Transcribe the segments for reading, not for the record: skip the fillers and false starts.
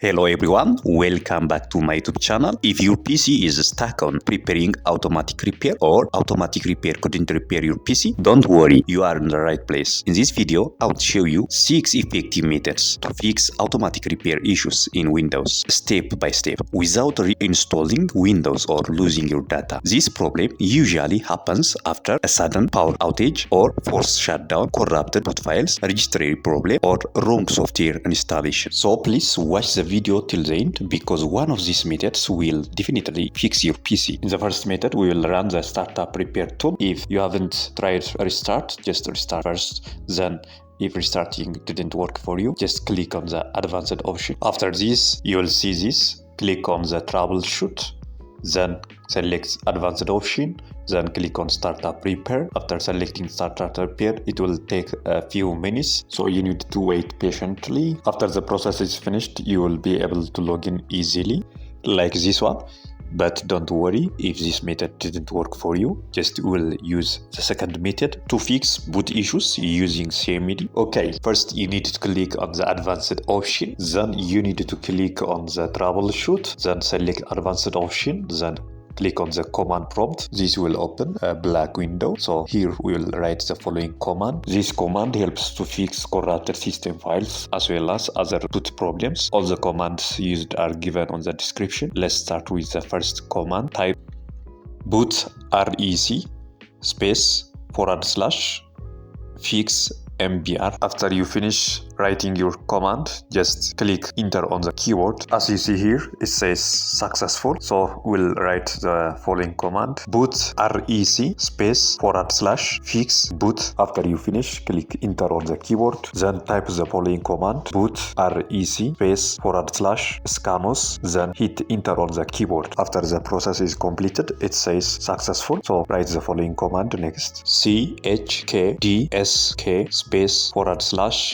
Hello everyone, welcome back to my YouTube channel. If your PC is stuck on preparing automatic repair or automatic repair couldn't repair your PC, don't worry, you are in the right place. In this video, I will show you 6 effective methods to fix automatic repair issues in Windows, step by step, without reinstalling Windows or losing your data. This problem usually happens after a sudden power outage or forced shutdown, corrupted boot files, registry problem, or wrong software installation. So please watch the video till the end because one of these methods will definitely fix your PC. In the first method, we will run the startup repair tool. If you haven't tried restart, just restart first. Then if restarting didn't work for you, just click on the advanced option. After this, you will see this. Click on the troubleshoot. Then select advanced option. Then click on startup repair. After selecting startup repair, it will take a few minutes, so you need to wait patiently. After the process is finished, you will be able to log in easily like this one. But don't worry if this method didn't work for you, just will use the second method to fix boot issues using CMD. Okay, first you need to click on the advanced option, then you need to click on the troubleshoot, then select advanced option, then click on the command prompt. This will open a black window. So here we will write the following command. This command helps to fix corrupted system files as well as other boot problems. All the commands used are given on the description. Let's start with the first command. Type bootrec space / fixmbr. After you finish writing your command, just click enter on the keyboard. As you see here, it says successful. So we'll write the following command: bootrec space / fixboot. After you finish, click enter on the keyboard. Then type the following command: bootrec space / scanos. Then hit enter on the keyboard. After the process is completed, it says successful. So write the following command next: chkdsk space /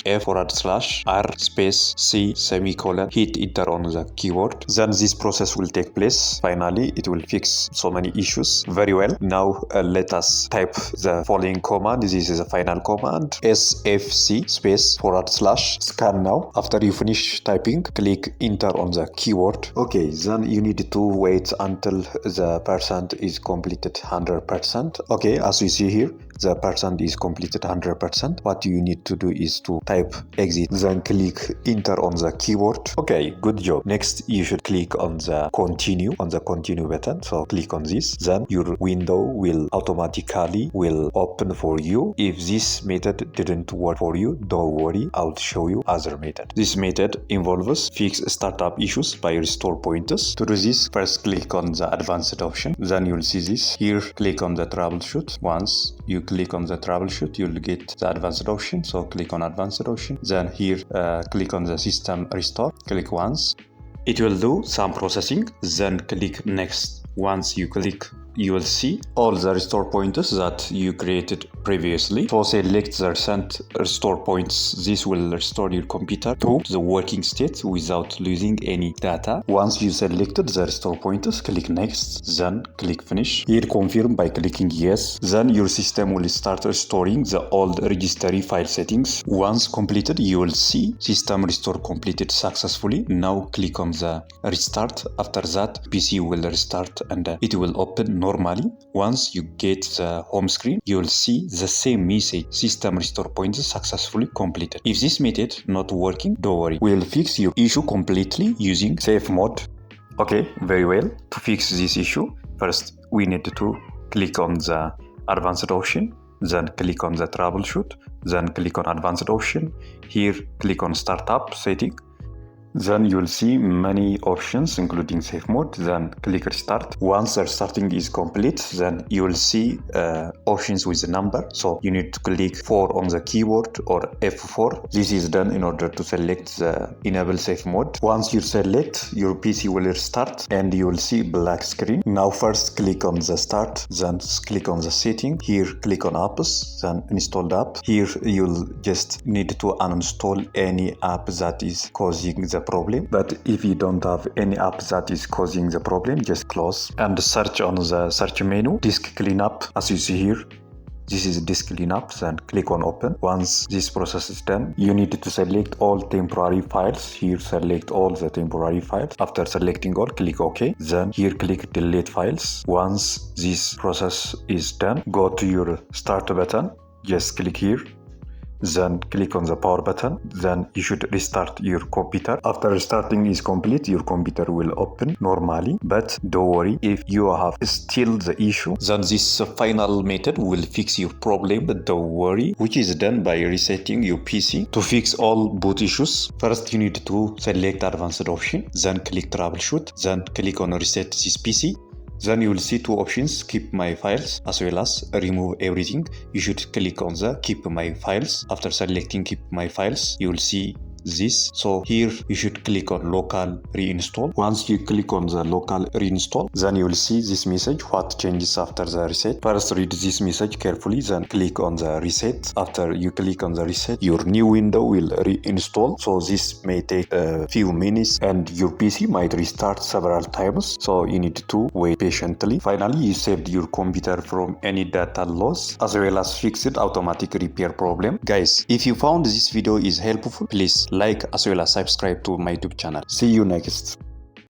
f / r space c semicolon. Hit enter on the keyboard. Then this process will take place. Finally, it will fix so many issues. Very well. Now let us type the following command. This is a final command: sfc space / scan now. After you finish typing, click enter on the keyboard. Okay, then you need to wait until the percent is completed 100%. Okay, as you see here, the percent is completed 100%. What you need to do is to type exit, then click enter on the keyboard. Okay, good job. Next, you should click on the continue button. So click on this, then your window will automatically open for you. If this method didn't work for you, don't worry, I'll show you other method. This method involves fix startup issues by restore pointers. To do this, first click on the advanced option. Then you'll see this. Here, click on the troubleshoot. Once you click on the troubleshoot, you'll get the advanced option. So click on advanced option. Then here, click on the system restore. Click once. It will do some processing. Then click next. Once you click, you will see all the restore pointers that you created previously. So select the recent restore points. This will restore your computer to the working state without losing any data. Once you selected the restore pointers, click next, then click finish. Here confirm by clicking yes. Then your system will start restoring the old registry file settings. Once completed, you will see system restore completed successfully. Now click on the restart. After that, PC will restart and it will open normally. Once you get the home screen, you will see the same message: system restore points successfully completed. If this method not working, don't worry, we'll fix your issue completely using safe mode. Okay, very well. To fix this issue, first we need to click on the advanced option, then click on the troubleshoot, then click on advanced option. Here click on startup setting. Then you will see many options including safe mode. Then click restart. Once the restarting is complete, then you will see options with the number. So you need to click 4 on the keyboard or F4. This is done in order to select the enable safe mode. Once you select, your PC will restart and you will see black screen. Now first click on the start, then click on the setting. Here click on apps, then install the app. Here you'll just need to uninstall any app that is causing the problem. But if you don't have any app that is causing the problem, just close and search on the search menu disk cleanup. As you see here, this is disk cleanup, then click on open. Once this process is done, you need to select all temporary files. Here select all the temporary files. After selecting all, click OK. Then here click delete files. Once this process is done, go to your start button. Just click here. Then click on the power button. Then you should restart your computer. After restarting is complete, your computer will open normally. But don't worry, if you have still the issue, then this final method will fix your problem. But don't worry, which is done by resetting your PC. To fix all boot issues, first you need to select advanced option, then click troubleshoot, then click on reset this PC. Then you will see two options, keep my files as well as remove everything. You should click on the keep my files. After selecting keep my files, you will see this. So here you should click on local reinstall. Once you click on the local reinstall, then you will see this message, what changes after the reset. First read this message carefully, then click on the reset. After you click on the reset, your new window will reinstall. So this may take a few minutes and your PC might restart several times. So you need to wait patiently. Finally, you saved your computer from any data loss as well as fixed automatic repair problem. Guys, if you found this video is helpful, please like as well as subscribe to my YouTube channel. See you next.